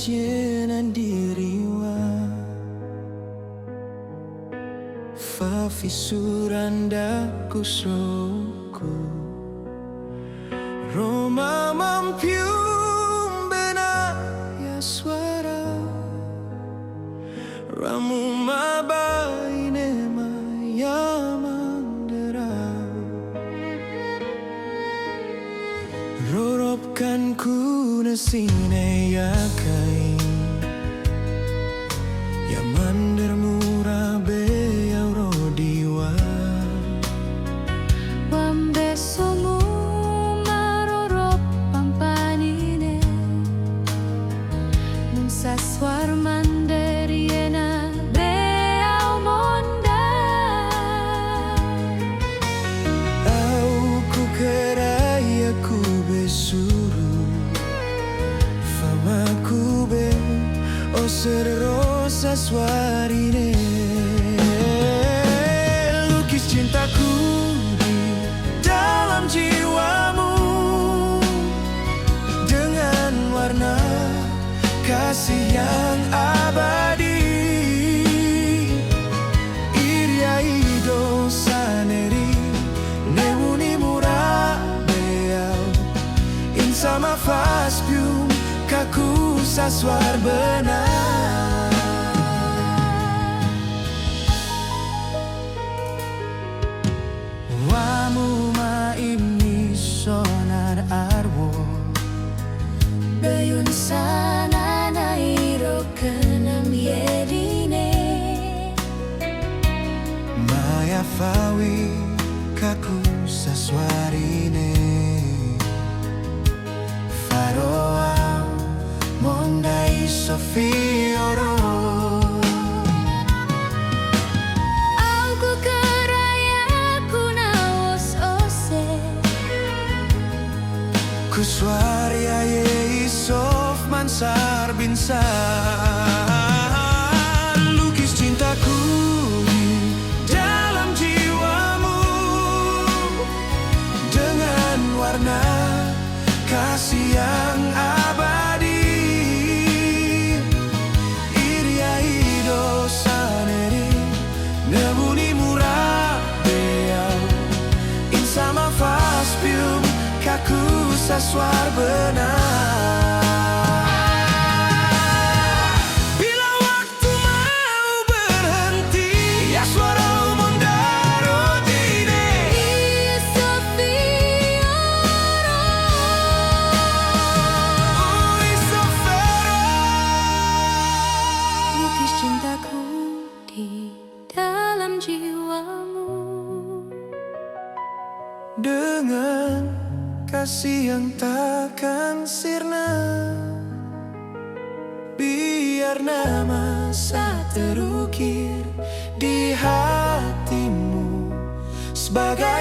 jenan diriwa fa fisuranda kusroku Roma mampium bena ya suara Ramu mabaine maya mandera Roropkan ku nasine ya kain Ya mander murah be ya rodiwa Wambesomu marorop pampanine Nung saswar manderiena beau monda Au ku keraya ku besuru Fama ku be o serosa suarine Lukis cintaku di dalam jiwamu Dengan warna kasih yang abadi Iriaido saneri Nemuni murah beau Insama faspium kaku saswar benar Wamu maimni sonar arwo Beyun sana nairo kenam yedine Maya fawi kaku saswarine Faroa mondai sofioro Aku keraya ku naos ose Kuswaria ye isof mansar binsar Lukis cintaku di dalam jiwamu Dengan warna kasih yang abadi Iriaido saneri Nebuni murah beau Insama faspium kaku saswar benar Bila waktu mau berhenti Ya suara mondaro dine Iya sofioro Ui sofero Lukis cintaku di dalam jiwamu Dengan kasih yang takkan sirna Biar nama saya terukir di hatimu Sebagai